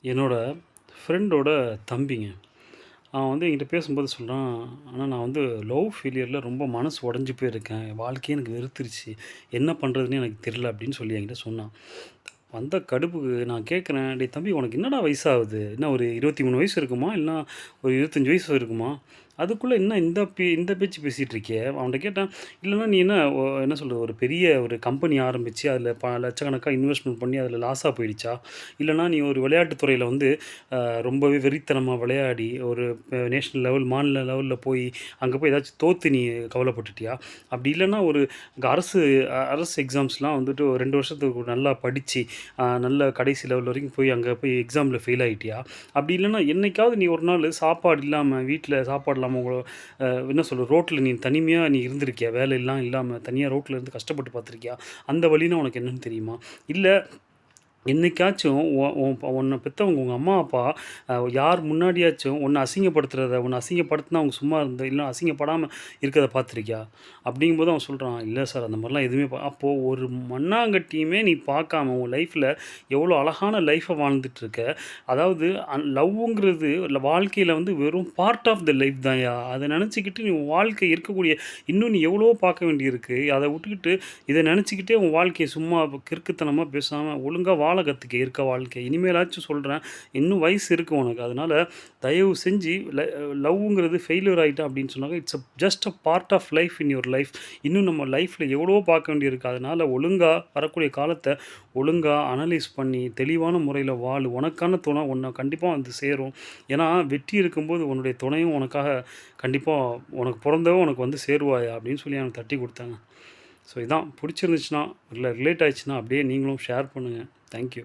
என்னோட ஃப்ரெண்டோட தம்பிங்க. அவன் வந்து என்கிட்ட பேசும்போது சொல்றான், "ஆனா நான் வந்து லவ் ஃபெயிலியர்ல ரொம்ப மனசு உடைஞ்சு போயிருக்கேன். வாழ்க்கையே எனக்கு வெறுத்துருச்சு. என்ன பண்ணுறதுன்னே எனக்கு தெரியல." அப்படின்னு சொல்லி என்கிட்ட சொன்னான். வந்த கடுப்புக்கு நான் கேட்குறேன், "டேய் தம்பி உனக்கு என்னடா வயசாகுது? என்ன ஒரு 23 வயசு இருக்குமா? இல்லன்னா ஒரு 25 வயசு இருக்குமா? அதுக்குள்ள என்ன இந்த பேச்சு பேசிட்டு இருக்கியே?" அவன்ட்ட கேட்டேன். "இல்லன்னா நீ என்ன சொல்றது? ஒரு பெரிய ஒரு கம்பெனி ஆரம்பிச்சு, அதில லட்சக்கணக்கா இன்வெஸ்ட்மென்ட் பண்ணி அதில லாஸா போயிடுச்சா? இல்லன்னா நீ ஒரு விளையாட்டு துறையில வந்து ரொம்பவே வெறித்தனமா விளையாடி, ஒரு நேஷனல் லெவல், மாநில லெவல்ல போய், அங்க போய் ஏதாச்சும் தோத்து நீ கவலைப்பட்டுட்டியா? அப்படி இல்லன்னா ஒரு அரசு அரசு எக்ஸாம்ஸ்லாம் வந்துட்டு ஒரு 2 வருஷத்துக்கு நல்லா படிச்சு, நல்ல கடைசி லெவல் வரைக்கும் போய் அங்க போய் எக்ஸாம்ல ஃபெயில் ஆயிட்டியா? அப்படி இல்லன்னா என்னைக்காவது நீ ஒரு நாள் சாப்பாடு இல்லாம, வீட்ல சாப்பாடு இல்லாம என்ன சொல்றது? ரோட்ல நீ தனிமையா நீ இருந்திருக்கியா? வேலைலாம் இல்லாம தனியா ரோட்ல இருந்து கஷ்டப்பட்டு பார்த்துருக்கியா? அந்த வலினா உனக்கு என்னன்னு தெரியுமா? இல்ல என்னைக்காச்சும் உன்ன பெத்தவங்க உங்க அம்மா, அப்பா யார் முன்னாடியாச்சும் உன்ன அசிங்கப்படுத்தினா அவங்க சும்மா இல்ல அசிங்கப்படாம இருக்கிறத பார்த்துருக்கியா? அப்படிங்கும்போது அவன் சொல்றான், "இல்ல சார் அந்த மாரிலாம் எதுவுமே அப்போ ஒரு மண்ணாங்கட்டியுமே நீ பார்க்காம உன் லைஃப்ல எவ்வளோ அழகான லைஃப்ப வாழ்ந்துட்டு இருக்க. அதாவது லவ்வுங்கிறது வாழ்க்கையில வந்து வெறும் பார்ட் ஆஃப் த லைஃப் தான்யா. அத நெனச்சுக்கிட்டு நீ உன் வாழ்க்கை இருக்கக்கூடிய இன்னும் நீ எவ்வளவோ பார்க்க வேண்டியிருக்கு. அத விட்டுக்கிட்டு இத நெனச்சுக்கிட்டே உன் வாழ்க்கைய சும்மா கிறுக்குத்தனமா பேசாம ஒழுங்கா வாழ கத்துக்க இருக்க வாழ்க்கை. இனிமேலாச்சும் சொல்றேன், இன்னும் வயசு இருக்கு உனக்கு. அதனால தயவு செஞ்சு லவ்வுங்கிறது ஃபெயிலியர் ஆயிட்டா அப்படின்னு சொன்னாக்க, it's just a part of life in your life. இன்னும் நம்ம லைஃப்ல எவ்வளவோ பார்க்க வேண்டியிருக்கு. அதனால ஒழுங்கா வரக்கூடிய காலத்த ஒழுங்கா அனலைஸ் பண்ணி, தெளிவான முறையில வாழு. உனக்கான துணை உன்ன கண்டிப்பா வந்து சேரும். ஏன்னா, வெற்றி இருக்கும்போது உன்னுடைய துணையும் உனக்காக கண்டிப்பா உனக்கு பொறந்தவ உனக்கு வந்து சேருவாயா? அப்படின்னு சொல்லி எனக்கு தட்டி குடுத்தாங்க. ஸோ இதான் புடிச்சிருந்துச்சுன்னா, இல்ல ரிலேட் ஆயிடுச்சுன்னா, அப்படியே நீங்களும் ஷேர் பண்ணுங்க. Thank you.